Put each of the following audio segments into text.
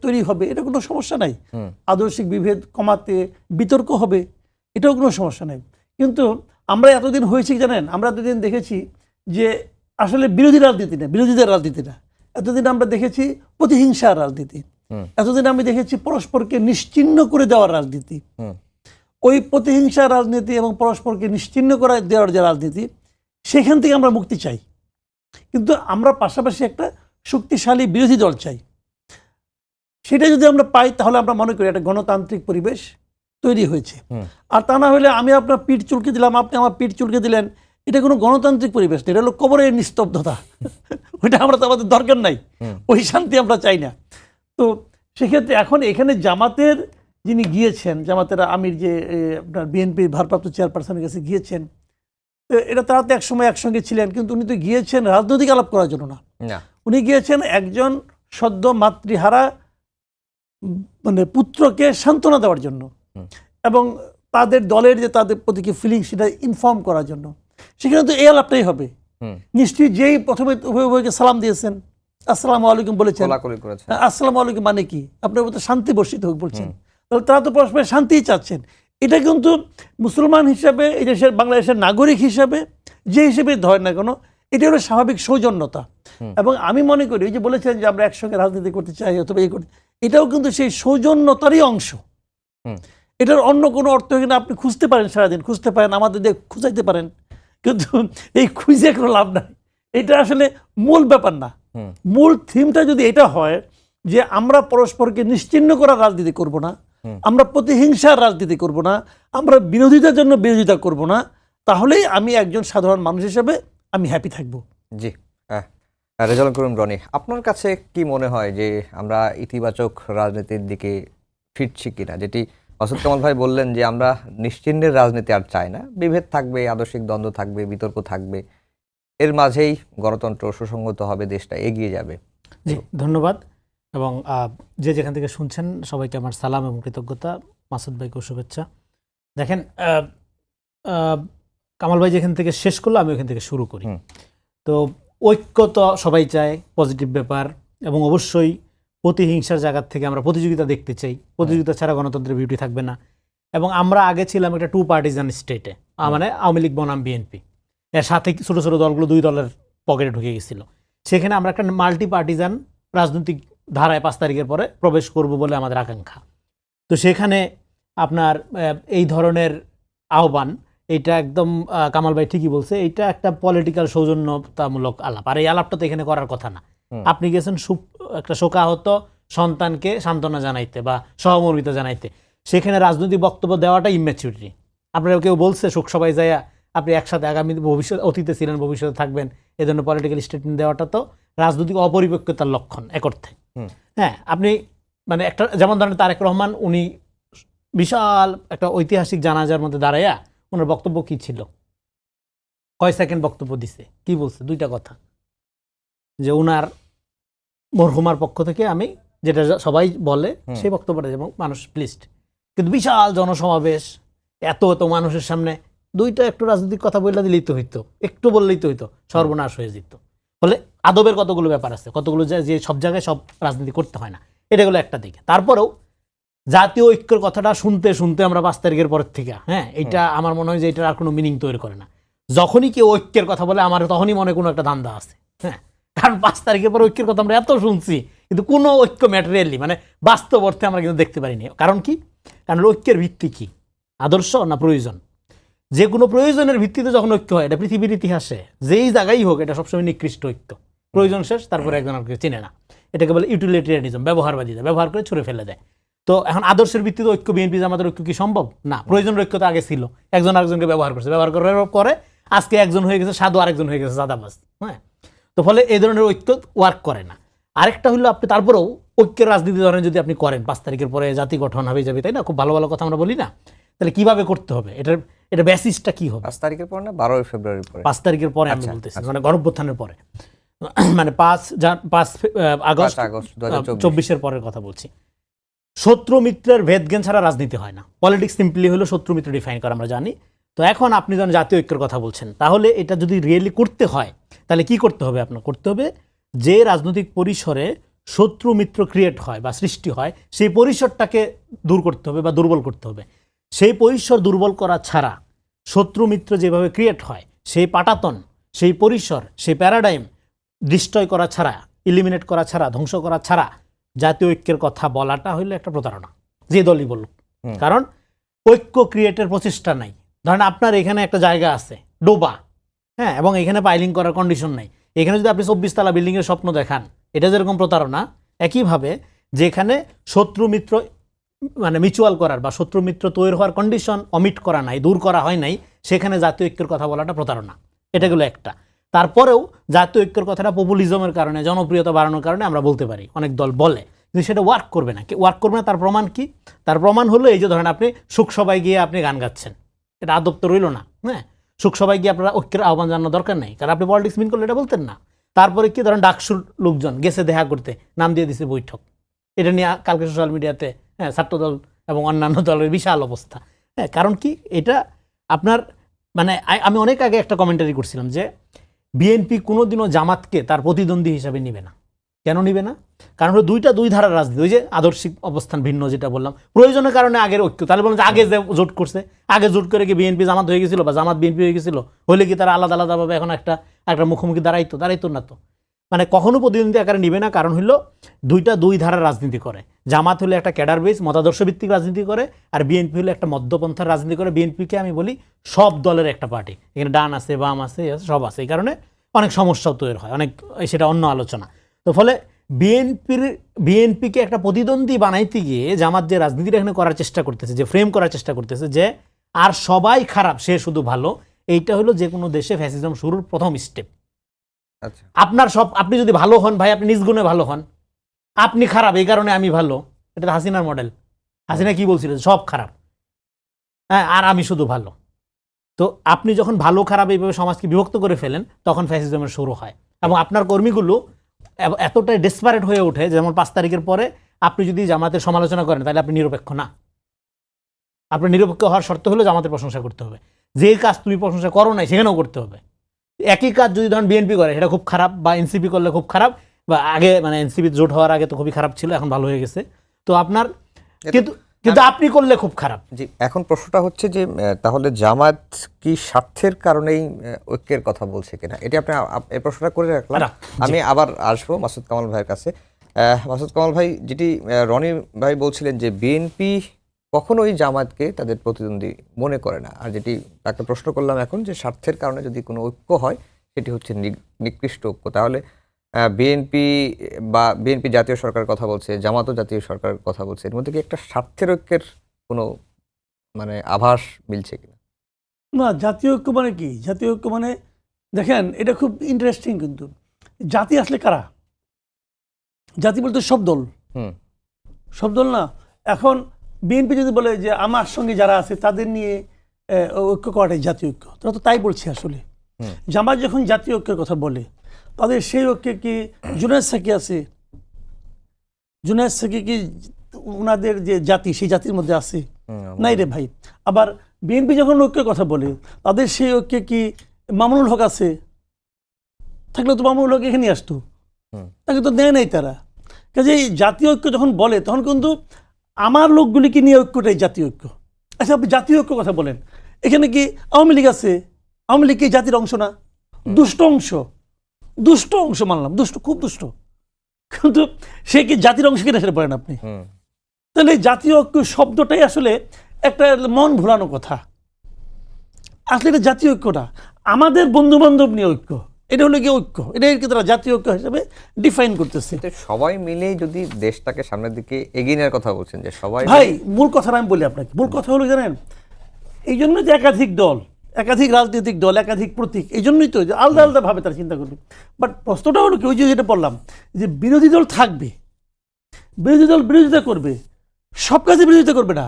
তৈরি হবে, এটা কোনো সমস্যা নাই। আদর্শিক বিভেদ কমাতে বিতর্ক হবে, এটাও কোনো সমস্যা নাই। কিন্তু আমরা এতদিন হয়েছি জানেন, আমরা এতদিন দেখেছি যে আসলে বিরোধীদের রাজনীতি না, এতদিন আমরা দেখেছি প্রতিহিংসার রাজনীতি, এতদিন আমি দেখেছি পরস্পরকে নিশ্চিহ্ন করে দেওয়ার রাজনীতি। ওই প্রতিহিংসার রাজনীতি এবং পরস্পরকে নিশ্চিহ্ন করে দেওয়ার যে রাজনীতি, সেখান থেকে আমরা মুক্তি চাই। কিন্তু আমরা পাশাপাশি একটা শক্তিশালী বিরোধী দল চাই। সেটা যদি আমরা পাই তাহলে আমরা মনে করি একটা গণতান্ত্রিক পরিবেশ তৈরি হয়েছে। আর তা না হলে আমি আপনার পিঠ চুলকে দিলাম, আপনি আমার পিঠ চুলকে দিলেন, এটা কোনো গণতান্ত্রিক পরিবেশ না, এটা হলো কবরের নিস্তব্ধতা। ওইটা আমরা তো আমাদের দরকার নাই, ওই শান্তি আমরা চাই না। তো সেক্ষেত্রে এখন এখানে জামাতের যিনি গিয়েছেন, জামাতের আমির যে আপনার বিএনপির ভারপ্রাপ্ত চেয়ারপারসনের কাছে গিয়েছেন, এটা তারা তো একসময় একসঙ্গে ছিলেন, কিন্তু উনি তো গিয়েছেন রাজনৈতিক আলাপ করার জন্য না। উনি গিয়েছেন একজন সদ্য মাতৃহারা মানে পুত্রকে সান্ত্বনা দেওয়ার জন্য এবং তাদের দলের যে তাদের প্রতি কি ফিলিং সেটা ইনফর্ম করার জন্য। সেখানে তো এই আলাপটাই হবে। নিশ্চয়ই যেই প্রথমে উভয়কে সালাম দিয়েছেন, আসসালামু আলাইকুম বলেছেন, আসসালামু আলাইকুম মানে কি, আপনার মধ্যে শান্তি বর্ষিত হোক বলছেন, তাহলে তারা তো পরস্পরের শান্তিই চাচ্ছেন। এটা কিন্তু মুসলমান হিসাবে, এই দেশের বাংলাদেশের নাগরিক হিসাবে, যে হিসেবে ধরেন না কেন, এটা হলো স্বাভাবিক সৌজন্যতা। এবং আমি মনে করি যে বলেছেন যে আমরা একসঙ্গে রাজনীতি করতে চাই অথবা এই করতে, এটাও কিন্তু সেই সৌজন্যতারই অংশ। এটার অন্য কোনো অর্থ কিনা আপনি খুঁজতে পারেন, সারাদিন খুঁজতে পারেন, আমাদের দিয়ে খুঁজাইতে পারেন, কিন্তু এই খুঁজে কোনো লাভ নাই। এটা আসলে মূল ব্যাপার না। মূল থিমটা যদি এটা হয় যে আমরা পরস্পরকে নিশ্চিহ্ন করার রাজনীতি করব না, আমরা প্রতিহিংসার রাজনীতি করব না, আমরা বিরোধিতার জন্য বিরোধিতা করব না, তাহলেই আমি একজন সাধারণ মানুষ হিসেবে আমি হ্যাপি থাকবো। জি, রেজাউল করিম রনি, আপনার কাছে কি মনে হয় যে আমরা ইতিবাচক রাজনীতির দিকে ফিরছি কিনা? যেটি মাসুদ কামাল ভাই বললেন যে আমরা নিশ্চিহ্নের রাজনীতি আর চাই না, বিভেদ থাকবে, আদর্শিক দ্বন্দ্ব থাকবে, বিতর্ক থাকবে, এর মাঝেই গণতন্ত্র সুসংহত হবে, দেশটা এগিয়ে যাবে। জি, ধন্যবাদ। এবং যে যেখান থেকে শুনছেন সবাইকে আমার সালাম এবং কৃতজ্ঞতা, মাসুদ ভাইকেও শুভেচ্ছা। দেখেন, কামাল ভাই যেখান থেকে শেষ করলো আমি ওখান থেকে শুরু করি। তো ঐক্য তো সবাই চায়, পজিটিভ ব্যাপার, এবং অবশ্যই প্রতিহিংসার জায়গা থেকে আমরা প্রতিযোগিতা দেখতে চাই। প্রতিযোগিতা ছাড়া গণতন্ত্রের বিউটি থাকবে না। এবং আমরা আগে ছিলাম একটা 2 পার্টিজান স্টেটে, মানে আওয়ামী লীগ বনাম বিএনপি, এর সাথে ছোটো ছোটো দলগুলো 2 দলের পকেটে ঢুকে গেছিল। সেখানে আমরা একটা মাল্টি পার্টিজান রাজনৈতিক ধারায় 5 তারিখের পরে প্রবেশ করব বলে আমাদের আকাঙ্ক্ষা। তো সেখানে আপনার এই ধরনের আহ্বান, এইটা একদম কামাল ভাই ঠিকই বলছে, এইটা একটা পলিটিক্যাল সৌজন্যতামূলক আলাপ। আর এই আলাপটা তো এখানে করার কথা না। আপনি গেছেন একটা শোকাহত সন্তানকে সান্ত্বনা জানাইতে বা সহমর্মিতা জানাইতে, সেখানে রাজনৈতিক বক্তব্য দেওয়াটা ইম্যাচুরিটি। আপনারা কেউ বলছে শোক সবাই যায় আপনি একসাথে আগামী ভবিষ্যৎ, অতীতে ছিলেন, ভবিষ্যতে থাকবেন, এ ধরনের পলিটিক্যাল স্টেটমেন্ট দেওয়াটা তো রাজনৈতিক অপরিপক্কতার লক্ষণ এক অর্থে। হ্যাঁ, আপনি মানে একটা, যেমন ধরেন তারেক রহমান, উনি বিশাল একটা ঐতিহাসিক জানাজার মধ্যে দাঁড়াইয়া ওনার বক্তব্য কি ছিল, কয় সেকেন্ড বক্তব্য দিছে, কি বলছে? 2টা কথা, যে ওনার মরহুমার পক্ষ থেকে আমি যেটা সবাই বলে সেই বক্তব্যটা, এবং মানুষ প্লিজড। কিন্তু বিশাল জনসমাবেশ, এত এত মানুষের সামনে 2টা একটু রাজনৈতিক কথা বললে দিলেই তো হইতো, একটু বললেই তো হইতো, সর্বনাশ হয়ে যেত। ফলে আদবের কতগুলো ব্যাপার আছে, কতগুলো যে সব জায়গায় সব রাজনীতি করতে হয় না, এটা হলো একটা দিকে। তারপরেও জাতীয় ঐক্যের কথাটা শুনতে শুনতে আমরা 5 তারিখের পরের থেকে, হ্যাঁ, এটা আমার মনে হয় যে এটার আর কোনো মিনিং তৈরি করে না। যখনই কেউ ঐক্যের কথা বলে আমার তখনই মনে কোনো একটা ধান্দা আছে, হ্যাঁ, কারণ 5 তারিখের পর ঐক্যের কথা আমরা এত শুনছি, কিন্তু কোনো ঐক্য ম্যাটেরিয়ালি মানে বাস্তব অর্থে আমরা কিন্তু দেখতে পারিনি। কারণ কি? কারণ ঐক্যের ভিত্তি কি? আদর্শ না প্রয়োজন? যে কোনো প্রয়োজনের ভিত্তিতে যখন ঐক্য হয়, এটা পৃথিবীর ইতিহাসে যেই জায়গায় হোক, এটা সবসময় নিকৃষ্ট ঐক্য। প্রয়োজন শেষ, তারপরে একজন আর কেউ চিনে না, এটাকে বলে ইউটিলিটেরিয়ানিজম, ব্যবহারবাদিতা, ব্যবহার করে ছুড়ে ফেলে দেয়। তো এখন আদর্শের ভিত্তিতে ঐক্য, বিএনপি জামাতের ঐক্য কি সম্ভব? না। প্রয়োজনের ঐক্য তো আগে ছিল, একজন আরেকজনকে ব্যবহার করছে, ব্যবহার করার পরে আজকে একজন হয়ে গেছে সাধু, আরেকজন হয়ে গেছে সাদাবাজ, হ্যাঁ। তো ফলে এই ধরনের ঐক্য ওয়ার্ক করে না। আরেকটা হলো, আপনি তারপরেও ঐক্যের রাজনীতি ধরেন যদি আপনি করেন, 5 তারিখের পরে জাতি গঠন হবে যাবে, তাই না? খুব ভালো ভালো কথা আমরা বলি না, তাহলে কিভাবে করতে হবে, এটা বেসিসটা কি হবে? 5 তারিখের পর না 12 ফেব্রুয়ারির পরে? 5 তারিখের পরে আমি বলতেছি, মানে গণঅভ্যুত্থানের পরে, মানে 5 আগস্ট 2024 পরের কথা বলছি। শত্রু মিত্রের ভেদজ্ঞান ছাড়া রাজনীতি হয় না। পলিটিক্স সিম্পলি হলো শত্রু মিত্র ডিফাইন করা, আমরা জানি। তো এখন আপনি যখন জাতীয় ঐক্যের কথা বলছেন, তাহলে এটা যদি রিয়েলি করতে হয়, তাহলে কি করতে হবে? আপনার করতে হবে যে রাজনৈতিক পরিসরে শত্রু মিত্র ক্রিয়েট হয় বা সৃষ্টি হয়, সেই পরিসরটাকে দূর করতে হবে বা দুর্বল করতে হবে। সেই পরিসর দুর্বল করা ছাড়া, শত্রু মিত্র যেভাবে ক্রিয়েট হয় সেই পাটাতন, সেই পরিসর, সেই প্যারাডাইম ডিস্ট্রয় করা ছাড়া, ইলিমিনেট করা ছাড়া, ধ্বংস করা ছাড়া জাতীয় ঐক্যের কথা বলাটা হইলো একটা প্রতারণা, যে দলই বলুক। কারণ ঐক্য ক্রিয়েটের প্রচেষ্টা নাই। ধরেন আপনার এখানে একটা জায়গা আছে ডোবা, হ্যাঁ, এবং এখানে পাইলিং করার কন্ডিশন নাই, এখানে যদি আপনি 24 তলা বিল্ডিংয়ের স্বপ্ন দেখান, এটা যেরকম প্রতারণা, একইভাবে যেখানে শত্রু মিত্র মানে মিউচুয়াল করার বা শত্রু মিত্র তৈরি হওয়ার কন্ডিশন অমিট করা নাই, দূর করা হয় নাই, সেখানে জাতীয় ঐক্যের কথা বলাটা প্রতারণা। এটা গেলো একটা। তারপরেও জাতীয় ঐক্যের কথাটা পপুলিজমের কারণে, জনপ্রিয়তা বাড়ানোর কারণে আমরা বলতে পারি, অনেক দল বলে, কিন্তু সেটা ওয়ার্ক করবে না। ওয়ার্ক করবে না তার প্রমাণ কি? তার প্রমাণ হলো এই যে ধরেন আপনি শোকসভায় গিয়ে আপনি গান গাচ্ছেন, এটা আদব তো রইল না। হ্যাঁ, শোকসভায় গিয়ে আপনারা ঐক্যের আহ্বান জানানোর দরকার নেই, কারণ আপনি পলিটিক্স মিন করলে এটা বলতেন না। তারপরে কি ধরেন ডাকসুর লোকজন গেছে দেখা করতে, নাম দিয়ে দিছে বৈঠক, এটা নিয়ে কালকে সোশ্যাল মিডিয়াতে ছাত্রদল এবং অন্যান্য দলের বিশাল অবস্থা। হ্যাঁ, কারণ কি এটা আপনার মানে আমি অনেক আগে একটা কমেন্টারি করছিলাম যে বিএনপি কোনোদিনও জামাতকে তার প্রতিদ্বন্দ্বী হিসাবে নিবে না। কেন নিবে না? কারণ হলো দুই ধারার রাজনীতি, ওই যে আদর্শিক অবস্থান ভিন্ন, যেটা বললাম, প্রয়োজনের কারণে আগের ঐক্য। তাহলে বলুন যে আগে যে জোট করছে, আগে জোট করে কি বিএনপি জামাত হয়ে গেছিল বা জামাত বিএনপি হয়ে গেছিল, হলে কি তারা আলাদা আলাদাভাবে এখন একটা মুখোমুখি দাঁড়াইতো না তো। মানে কখনো প্রতিদ্বন্দ্বী আকারে নিবে না, কারণ হলো দুই ধারার রাজনীতি করে। জামাত হলে একটা ক্যাডার বেস মতাদর্শ ভিত্তিক রাজনীতি করে, আর বিএনপি হলে একটা মধ্যপন্থার রাজনীতি করে। বিএনপিকে আমি বলি সব দলের একটা পার্টি, এখানে ডান আছে, বাম আছে, সব আছে, এই কারণে অনেক সমস্যাও তৈরি হয়, অনেক, সেটা অন্য আলোচনা। তো ফলে বিএনপিকে একটা প্রতিদ্বন্দ্বী বানাইতে গিয়ে জামাত যে রাজনীতিটা এখানে করার চেষ্টা করতেছে, যে ফ্রেম করার চেষ্টা করতেছে যে আর সবাই খারাপ, সে শুধু ভালো, এইটা হলো যে কোনো দেশে ফ্যাসিজম শুরুর প্রথম স্টেপ। আচ্ছা, আপনি যদি ভালো হন ভাই, আপনি নিজ গুণে ভালো হন, আপনি খারাপ এই কারণে আমি ভালো, এটা হাসিনার মডেল। হাসিনা কি বলছিল? সব খারাপ, হ্যাঁ, আর আমি শুধু ভালো। তো আপনি যখন ভালো খারাপ এইভাবে সমাজকে বিভক্ত করে ফেলেন, তখন ফ্যাসিজমের শুরু হয়। এবং আপনার কর্মীগুলো এতটাই ডেসপারেট হয়ে ওঠে, যেমন 5 তারিখের পরে আপনি যদি জামাতের সমালোচনা করেন তাহলে আপনি নিরপেক্ষ না। আপনি নিরপেক্ষ হওয়ার শর্ত হলো জামাতের প্রশংসা করতে হবে, যে কাজ তুমি প্রশংসা করো নাই সেখানেও করতে হবে। একই কাজ যদি ধরেন বিএনপি করে সেটা খুব খারাপ, বা এনসিপি করলে খুব খারাপ, বা আগে মানে এনসিপি জোট হওয়ার আগে তো খুবই খারাপ ছিল, এখন ভালো হয়ে গেছে। তো আপনার কিন্তু আপনি করলে খুব খারাপ। জি, এখন প্রশ্নটা হচ্ছে যে তাহলে জামাত কি স্বার্থের কারণেই ঐক্যের কথা বলছে কিনা, এটি আপনি এই প্রশ্নটা করে রাখলাম। আমি আবার আসবো মাসুদ কামাল ভাইয়ের কাছে। মাসুদ কামাল ভাই, যেটি রনি ভাই বলছিলেন যে বিএনপি কখনোই জামাতকে তাদের প্রতিদ্বন্দ্বী মনে করে না, আর যেটি তাকে প্রশ্ন করলাম এখন, যে স্বার্থের কারণে যদি কোনো ঐক্য হয় সেটি হচ্ছে নিকৃষ্ট ঐক্য। তাহলে বিএনপি জাতীয় সরকারের কথা বলছে, জামাতও জাতীয় সরকারের কথা বলছে, এর মধ্যে কি একটা স্বার্থের ঐক্যের কোনো মানে আভাস মিলছে কিনা? না, জাতীয় ঐক্য মানে কি? জাতীয় ঐক্য মানে দেখেন, এটা খুব ইন্টারেস্টিং। কিন্তু জাতি আসলে কারা? জাতি বলতে সব দল, সব দল না। এখন বিএনপি যদি বলে যে আমার সঙ্গে যারা আছে তাদের নিয়ে ঐক্য করাটাই জাতীয় ঐক্য, তারা তো তাই বলছে আসলে। জামাত যখন জাতীয় ঐক্যের কথা বলে, তাদের সেই ঐক্যে কি জুনায়েদ সাকি আছে? জুনায়েদ সাকি কি ওনাদের যে জাতি, সেই জাতির মধ্যে আছে? নাই রে ভাই। আবার বিএনপি যখন ঐক্যের কথা বলে, তাদের সেই ঐক্যে কি মামুনুল হক আছে? থাকলে তো মামুনুল হক এখানে আসতো, তাকে তো দেয় নাই তারা। কাজে এই জাতীয় ঐক্য যখন বলে, তখন কিন্তু আমার লোকগুলিকে নিয়ে ঐক্যটাই জাতীয় ঐক্য। আচ্ছা, আপনি জাতীয় ঐক্য কথা বলেন, এখানে কি আওয়ামী লীগ আছে? আওয়ামী লীগ কি জাতির অংশ না? দুষ্ট অংশ মানলাম, খুব দুষ্ট, কিন্তু সে কি জাতির অংশ কিনা সেটা বলেন আপনি। তাহলে জাতীয় ঐক্য শব্দটাই আসলে একটা মন ভোলানো কথা। আসলে এটা জাতীয় ঐক্যটা আমাদের বন্ধু বান্ধব নিয়ে ঐক্য, এটা হলো গিয়ে ঐক্য, এটাই তারা জাতীয় ঐক্য হিসেবে ডিফাইন করতেছে। সবাই মিলেই যদি দেশটাকে সামনের দিকে এগিয়ে নেওয়ার কথা বলছেন, যে সবাই ভাই, মূল কথাটা আমি বলি আপনাকে। মূল কথা হলো জানেন, এই জন্য যে একাধিক দল, একাধিক রাজনৈতিক দল, একাধিক প্রতীক, এই জন্যই তো আলাদা আলাদাভাবে তারা চিন্তা করবে। বাট প্রশ্নটা হলো কি, ওই যে যেটা বললাম, যে বিরোধী দল থাকবে, বিরোধী দল বিরোধিতা করবে, সব কাজে বিরোধিতা করবে না।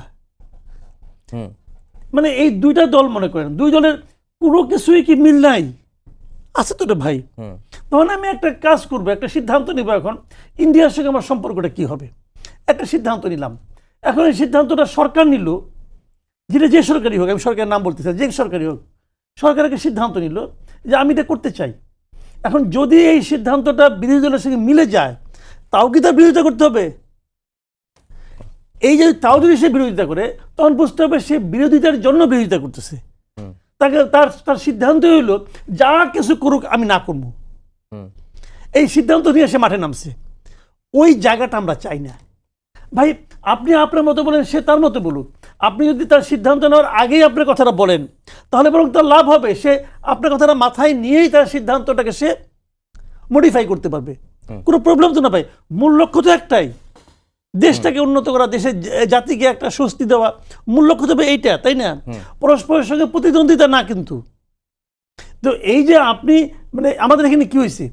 মানে এই দুইটা দল মনে করেন, দুই দলের কোনো কিছুই কি মিল নাই? আছে তো রে ভাই। তখন আমি একটা কাজ করবো, একটা সিদ্ধান্ত নিব, এখন ইন্ডিয়ার সঙ্গে আমার সম্পর্কটা কি হবে, একটা সিদ্ধান্ত নিলাম। এখন এই সিদ্ধান্তটা সরকার নিল, যেটা যে সরকারি হোক, আমি সরকারের নাম বলতে চাই, যে সরকারি হোক, সরকার একটা সিদ্ধান্ত নিল যে আমি এটা করতে চাই। এখন যদি এই সিদ্ধান্তটা বিরোধী দলের সঙ্গে মিলে যায়, তাও কি তার বিরোধিতা করতে হবে? এই যে তাও যদি সে বিরোধিতা করে, তখন বুঝতে হবে সে বিরোধিতার জন্য বিরোধিতা করতেছে। তাকে তার তার সিদ্ধান্ত হইল যা কিছু করুক আমি না করবো, এই সিদ্ধান্ত নিয়ে সে মাঠে নামছে। ওই জায়গাটা আমরা চাই না ভাই। আপনি আপনার মতো বলেন, সে তার মতো বলুক। আপনি যদি তার সিদ্ধান্ত নেওয়ার আগেই আপনার কথাটা বলেন, তাহলে বরং তার লাভ হবে। সে আপনার কথাটা মাথায় নিয়েই তার সিদ্ধান্তটাকে সে মডিফাই করতে পারবে, কোনো প্রবলেম তো না ভাই। মূল লক্ষ্য তো একটাই, দেশটাকে উন্নত করা, দেশের জাতিকে একটা স্বস্তি দেওয়া, মূল লক্ষ্য তো এইটা, তাই না? পরস্পরের সঙ্গে প্রতিদ্বন্দ্বিতা না কিন্তু। তো এই যে আপনি মানে আমাদের এখানে কি হয়েছে,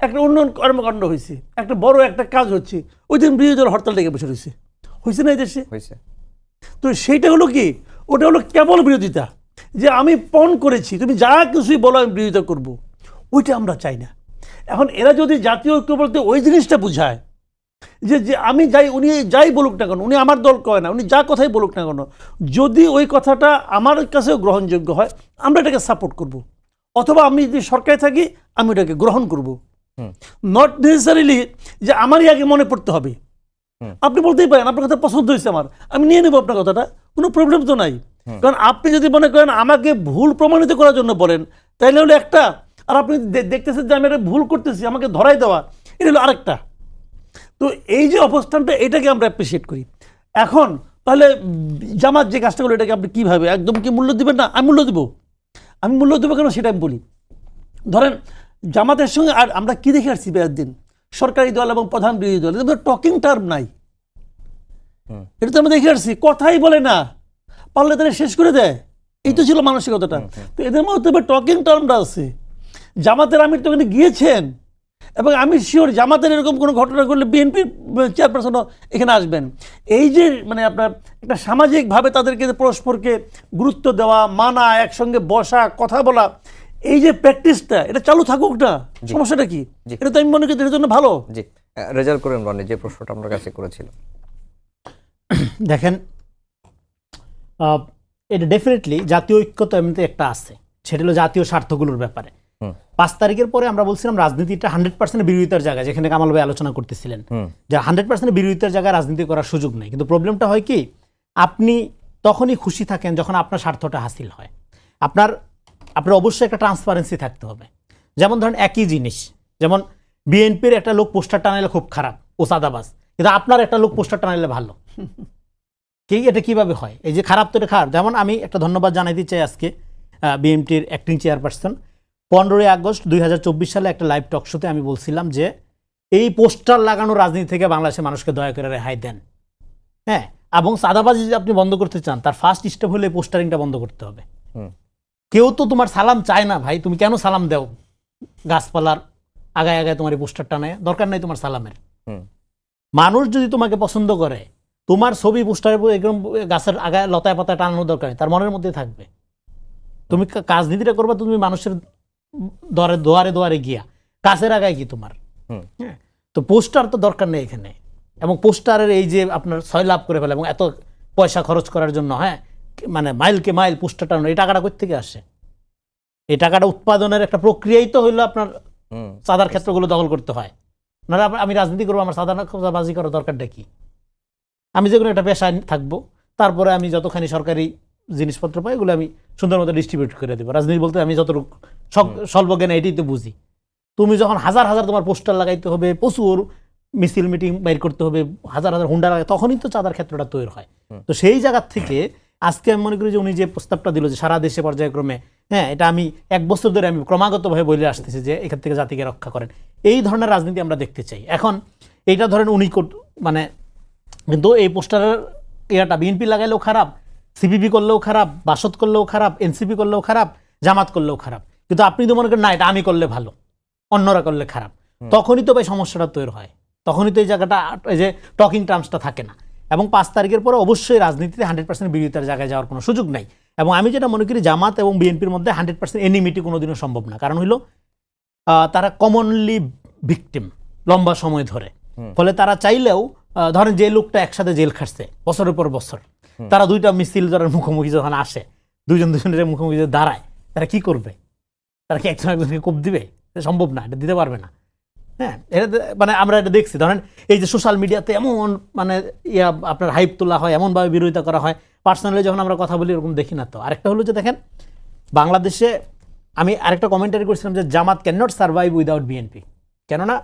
একটা উন্নয়ন কর্মকাণ্ড হয়েছে, একটা বড় একটা কাজ হচ্ছে, ওই দিন বিরোধী দল হরতাল ডেকে বসে রয়েছে, হয়েছে না এই দেশে? হয়েছে। তো সেইটা হলো কি, ওটা হলো কেবল বিরোধিতা, যে আমি পণ করেছি, তুমি যা কিছুই বলো আমি বিরোধিতা করব, ওইটা আমরা চাই না। এখন এরা যদি জাতীয় ঐক্য বলতে ওই জিনিসটা বুঝায় যে যে আমি যাই, উনি যাই বলুক না কেন, উনি আমার দল কয় না, উনি যা কথাই বলুক না কেন, যদি ওই কথাটা আমার কাছেও গ্রহণযোগ্য হয় আমরা এটাকে সাপোর্ট করব, অথবা আমি যদি সরকারে থাকি আমি ওটাকে গ্রহণ করব। নট নেসেসারিলি যে আমারই আগে মনে পড়তে হবে। আপনি বলতেই পারেন আপনার কথা পছন্দ হয়েছে আমার, আমি নিয়ে নেবো আপনার কথাটা, কোনো প্রবলেম তো নাই। কারণ আপনি যদি মনে করেন আমাকে ভুল প্রমাণিত করার জন্য বলেন, তাইলে হলো একটা, আর আপনি দেখতেছেন যে আমি এটা ভুল করতেছি, আমাকে ধরাই দেওয়া, এটা হলো আরেকটা। তো এই যে অবস্থানটা, এটাকে আমরা অ্যাপ্রিসিয়েট করি। এখন তাহলে জামাত যে কাজটা করলো, এটাকে আপনি কীভাবে একদম কি মূল্য দিবেন না? আমি মূল্য দেবো। আমি মূল্য দেবো কেন সেটা আমি বলি। ধরেন জামাতের সঙ্গে আর আমরা কি দেখে আসছি বেয়ার দিন, সরকারি দল এবং প্রধান বিরোধী দল, এটা টকিং টার্ম নাই, এটা তো আমরা দেখে আসছি, কথাই বলে না, পারলে তারা শেষ করে দেয়, এই তো ছিল মানসিকতাটা। তো এদের মধ্যে টকিং টার্মটা আছে। জামাতের আমির তো ওখানে গিয়েছেন, এবং আমি শিওর জামাতের এরকম কোনো ঘটনা ঘটলে বিএনপির চেয়ারপারসনও এখানে আসবেন। এই যে মানে আপনার একটা সামাজিকভাবে তাদেরকে পরস্পরকে গুরুত্ব দেওয়া, মানা, একসঙ্গে বসা, কথা বলা, এই যে প্র্যাকটিসটা, এটা চালু থাকুক না, সমস্যাটা কি? এটা তো আমি মনে করি এটার জন্য ভালো। জি, রেজাল্ট করেন রনি, যে প্রশ্নটা আপনার কাছে করেছিল। দেখেন, এটা ডেফিনেটলি জাতীয় ঐক্য তো এমনিতে একটা আছে, সেটা হলো জাতীয় স্বার্থগুলোর ব্যাপারে। 5 তারিখের পরে আমরা বলছিলাম রাজনীতিটা 100% বিরোধিতার জায়গা, যেখানে কামাল ভাই আলোচনা করতেছিলেন যে 100% বিরোধিতার জায়গায় রাজনীতি করার সুযোগ নেই। কিন্তু প্রবলেমটা হয় কি, আপনি তখনই খুশি থাকেন যখন আপনার স্বার্থটা হাসিল হয়। আপনার অবশ্যই একটা ট্রান্সপারেন্সি থাকতে হবে। যেমন ধরেন একই জিনিস, যেমন বিএনপির একটা লোক পোস্টার টানাইলে খুব খারাপ, ও সাদাবাজ, কিন্তু আপনার একটা লোক পোস্টার টানাইলে ভালো, কি এটা কিভাবে হয়? এই যে খারাপ তো এটা খারাপ। যেমন আমি একটা ধন্যবাদ জানাইতে চাই আজকে বিএনপির অ্যাক্টিং চেয়ারপারসন, 15ই আগস্ট 2024 সালে একটা লাইভ টক শোতে আমি বলছিলাম যে এই পোস্টার লাগানো রাজনীতি থেকে বাংলাদেশের মানুষকে দয়া করে রেহাই দেন। হ্যাঁ, এবং সাদাবাজি যদি আপনি বন্ধ করতে চান, তার ফার্স্ট স্টেপ হলে পোস্টারিংটা বন্ধ করতে হবে। কেউ তো তোমার সালাম চায় না ভাই, তুমি কেন সালাম দাও? গাছপালার আগায় আগায় তোমার এই পোস্টারটা নেয়, দরকার নাই তোমার সালামের। মানুষ যদি তোমাকে পছন্দ করে, তোমার ছবি পোস্টারে একদম গাছের আগায় লতায় পাতায় টানানোর দরকার নেই, তার মনের মধ্যে থাকবে। তুমি রাজনীতিটা করবা তুমি মানুষের দোয়ারে দোয়ারে গিয়া, কাছের আগায় কি তোমার? হ্যাঁ, তো পোস্টার তো দরকার নেই এখানে। এবং পোস্টারের এই যে আপনার 6 লাভ করে ফেলে এবং এত পয়সা খরচ করার জন্য, হ্যাঁ মানে মাইলকে মাইল পোস্টার টানানো, এই টাকাটা কোথা থেকে আসে? এই টাকাটা উৎপাদনের একটা প্রক্রিয়াই তো হইলো আপনার চাঁদার ক্ষেত্রগুলো দখল করতে হয়। নাহলে আমি রাজনীতি করবো, আমার চাঁদাবাজি করার দরকারটা কি? আমি যে কোনো একটা পেশায় থাকবো, তারপরে আমি যতখানি সরকারি জিনিসপত্র পাই এগুলো আমি সুন্দর মতো ডিস্ট্রিবিউট করে দেবো। রাজনীতি বলতে আমি যতটুকু স্বল্প জ্ঞানে এটাই তো বুঝি। তুমি যখন হাজার হাজার তোমার পোস্টার লাগাইতে হবে, প্রচুর মিছিল মিটিং বাইর করতে হবে, হাজার হাজার হুন্ডা লাগাই, তখনই তো চাঁদার ক্ষেত্রটা তৈরি হয়। তো সেই জায়গার থেকে আজকে আমি মনে করি যে উনি যে প্রস্তাবটা দিল যে সারা দেশে পর্যায়ক্রমে, হ্যাঁ এটা আমি 1 বছর ধরে আমি ক্রমাগতভাবে বলে আসতেছি যে এখান থেকে জাতিকে রক্ষা করেন, এই ধরনের রাজনীতি আমরা দেখতে চাই। এখন এইটা ধরেন উনি মানে, কিন্তু এই পোস্টারের ইয়াটা বিএনপি লাগাইলেও খারাপ, সিপিপি করলেও খারাপ, বাসদ করলেও খারাপ, এনসিপি করলেও খারাপ, জামাত করলেও খারাপ। কিন্তু আপনি তো মনে করেন না এটা আমি করলে ভালো, অন্যরা করলে খারাপ, তখনই তো ভাই সমস্যাটা তৈরি হয়, তখনই তো এই জায়গাটা, এই যে টকিং টার্মসটা থাকে না। এবং 5 তারিখের পরে অবশ্যই রাজনীতিতে 100% বিরোধিতার জায়গায় যাওয়ার কোনো সুযোগ নাই। এবং আমি যেটা মনে করি জামাত এবং বিএনপির মধ্যে 100% এনিমিটি কোনোদিনও সম্ভব না। কারণ হইল তারা কমনলি ভিকটিম লম্বা সময় ধরে, ফলে তারা চাইলেও ধরেন যে লোকটা একসাথে জেল খাটছে বছরের পর বছর, তারা 2টা মিছিল ধরার মুখোমুখি যখন আসে, দুজনের মুখোমুখি দাঁড়ায়, তারা কি করবে? তারা কি একজন একজনকে কোপ দিবে? সম্ভব না, এটা দিতে পারবে না। হ্যাঁ, এটা মানে আমরা এটা দেখছি, ধরেন এই যে সোশ্যাল মিডিয়াতে এমন মানে আপনার হাইপ তোলা হয়, এমনভাবে বিরোধিতা করা হয়, পার্সোনালি যখন আমরা কথা বলি এরকম দেখি না। তো আরেকটা হলো যে দেখেন বাংলাদেশে আমি আরেকটা কমেন্টারি করছিলাম যে Jamaat can not survive without BNP. কেননা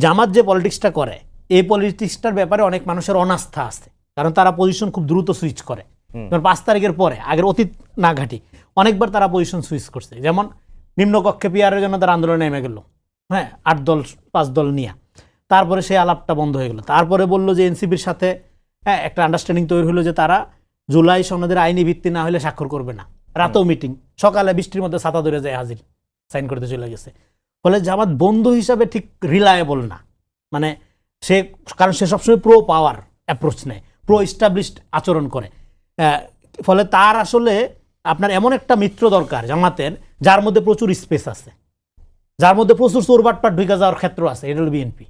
জামাত যে পলিটিক্সটা করে এই পলিটিক্সটার ব্যাপারে অনেক মানুষের অনাস্থা আছে, কারণ তারা পজিশন খুব দ্রুত সুইচ করে। যেমন 5 তারিখের পরে, আগের অতীত না ঘাটি, অনেকবার তারা পজিশন সুইচ করছে। যেমন নিম্নকক্ষে পিয়ারের জন্য তারা আন্দোলনে নেমে গেল, হ্যাঁ 8 দল 5 দল নিয়ে, তারপরে সেই আলাপটা বন্ধ হয়ে গেল। তারপরে বললো যে এনসিপির সাথে হ্যাঁ একটা আন্ডারস্ট্যান্ডিং তৈরি হলো যে তারা জুলাই সনদের আইনি ভিত্তি না হলে স্বাক্ষর করবে না। রাতেও মিটিং, সকালে বৃষ্টির মধ্যে ছাতা ধরে যায় হাজির, সাইন করতে চলে গেছে। ফলে জামাত বন্ধু হিসাবে ঠিক রিলায়েবল না, মানে সে, কারণ সে সবসময় প্রো পাওয়ার অ্যাপ্রোচ নেয়, প্রো এস্টাবলিশড আচরণ করে। ফলে তার আসলে আপনার এমন একটা মিত্র দরকার জামাতের যার মধ্যে প্রচুর স্পেস আছে, যার মধ্যে প্রচুর চোরবাটপাট ঢুকে যাওয়ার ক্ষেত্র আছে। এটা হলো বিএনপি।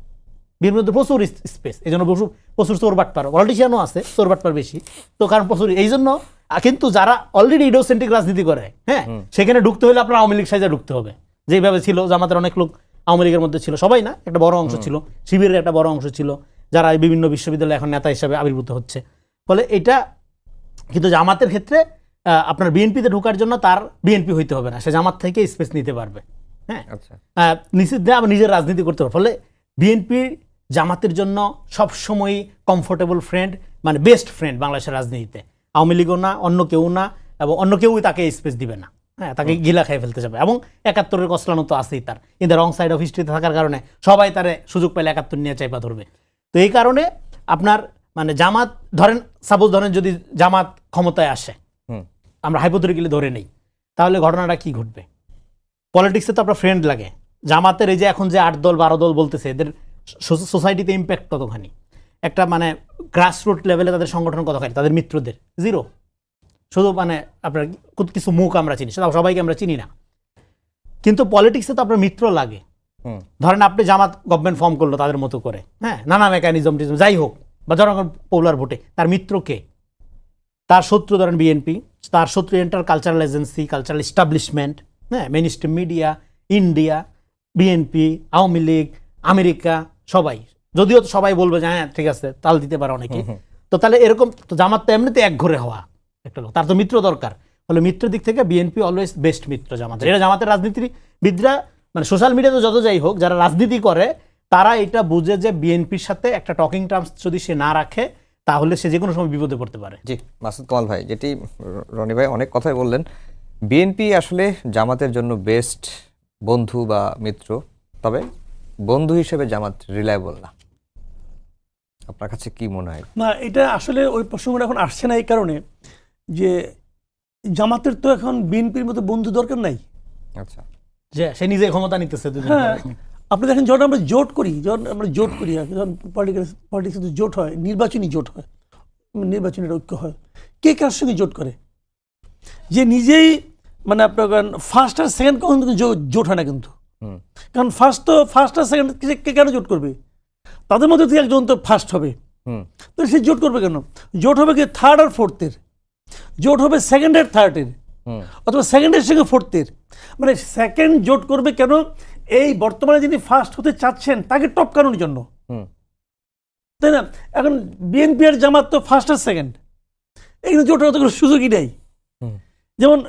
বিএনপির মধ্যে প্রচুর স্পেস, এই জন্য প্রচুর চোরবাটপার, পলিটিশিয়ানও আছে, চোরবাটপার বেশি তো, কারণ প্রচুর এই জন্য। কিন্তু যারা অলরেডি ইডিওসেন্ট্রিক রাজনীতি করে, হ্যাঁ সেখানে ঢুকতে হলে আপনার আওয়ামী লীগ সাইজে ঢুকতে হবে, যেভাবে ছিল জামাতের অনেক লোক আওয়ামী লীগের মধ্যে ছিল, সবাই না, একটা বড় অংশ ছিল, শিবিরের একটা বড় অংশ ছিল, যারা বিভিন্ন বিশ্ববিদ্যালয়ে এখন নেতা হিসাবে আবির্ভূত হচ্ছে। ফলে এটা কিন্তু জামাতের ক্ষেত্রে আপনার বিএনপিতে ঢোকার জন্য তার বিএনপি হইতে হবে না, সে জামাত থেকে স্পেস নিতে পারবে, হ্যাঁ নিষিদ্ধে আবার নিজের রাজনীতি করতে পারবে। ফলে বিএনপি জামাতের জন্য সবসময়ই কমফোর্টেবল ফ্রেন্ড, মানে বেস্ট ফ্রেন্ড বাংলাদেশের রাজনীতিতে। আওয়ামী লীগও না, অন্য কেউ না, এবং অন্য কেউই তাকে স্পেস দিবে না, হ্যাঁ তাকে গিলা খেয়ে ফেলতে যাবে। এবং 71-এর কসলানো তো আছেই তার, in the wrong side of হিস্ট্রিতে থাকার কারণে সবাই তারে সুযোগ পেলে 71 নিয়ে চাইপা ধরবে। তো এই কারণে আপনার মানে জামাত ধরেন, সাপোজ ধরেন যদি জামাত ক্ষমতায় আসে, আমরা হাইপোথেটিক্যালি ধরে নেই, তাহলে ঘটনাটা কি ঘটবে? পলিটিক্সে তো আপনার ফ্রেন্ড লাগে, জামাতের এই যে এখন যে 8 দল 12 দল বলতেছে, এদের সোসাইটিতে ইম্প্যাক্ট কতখানি, একটা মানে গ্রাসরুট লেভেলে তাদের সংগঠন কতখানি, তাদের মিত্রদের জিরো। শুধু মানে আপনার কিছু মুখ আমরা চিনি, সেটা সবাইকে আমরা চিনি না। কিন্তু পলিটিক্সে তো আপনার মিত্র লাগে। ধরেন আপনি জামাত গভর্নমেন্ট ফর্ম করলো তাদের মতো করে, হ্যাঁ নানা মেকানিজম যাই হোক, বা জনগণ পপুলার ভোটে, তার মিত্র কে? তার শত্রু ধরেন বিএনপি, তার শত্রু enter cultural agency, cultural establishment, হ্যাঁ mainstream media, India, BNP, Awami League, America, সবাই। যদিও তো সবাই বলবে যে হ্যাঁ ঠিক আছে তাল দিতে পারে অনেকে, তো তাহলে এরকম তো জামাত তো এমনিতে এক ঘরে হওয়া একটা লোক, তার তো মিত্র দরকার। ফলে মিত্রের দিক থেকে বিএনপি অলওয়েজ বেস্ট মিত্র জামাতের। এটা জামাতের রাজনীতিবিদরা মানে সোশ্যাল মিডিয়াতে যত যাই হোক, যারা রাজনীতি করে তারা এটা বুঝে যে বিএনপির সাথে একটা টকিং টার্মস যদি সে না রাখে তাহলে সে যে কোনো সময় বিপদে পড়তে পারে। জি মাসুদ কামাল ভাই, যেটি রনি ভাই অনেক কথাই বললেন, বিএনপি আসলে জামাতের জন্য বেস্ট বন্ধু বা মিত্র, তবে বন্ধু হিসেবে জামাত রিলায়েবল না। আপনার কাছে কি মনে হয়? না, এটা আসলে ওই প্রসঙ্গটা এখন আসছে না এই কারণে যে জামাতের তো এখন বিএনপির মতো বন্ধু দরকার নাই। আচ্ছা, যে সে নিজে ক্ষমতা নিতেছে। হ্যাঁ, আপনি দেখেন যখন আমরা জোট করি, যখন পলিটিক্সে তো জোট হয়, নির্বাচনী জোট হয়, নির্বাচনী ঐক্য হয়, কে কার সঙ্গে জোট করে? যে নিজেই মানে আপনার ফার্স্ট আর সেকেন্ড কখন জোট হয় না কিন্তু, কারণ ফার্স্ট আর সেকেন্ড কে কেন জোট করবে? তাদের মধ্যে থেকে একজন তো ফার্স্ট হবে, তো সে জোট করবে কেন? জোট হবে কি থার্ড আর ফোর্থের, জোট হবে সেকেন্ড আর থার্ডের, অথবা সেকেন্ডের সঙ্গে ফোর্থের। মানে সেকেন্ড জোট করবে কেন? এই বর্তমানে যিনি ফার্স্ট হতে চাচ্ছেন তাকে টপকানোর জন্য, তাই না? এখন বিএনপি আর জামাত তো ফার্স্ট আর সেকেন্ড, এখানে জোট হওয়ার তো কোনো সুযোগই নেই। যেমন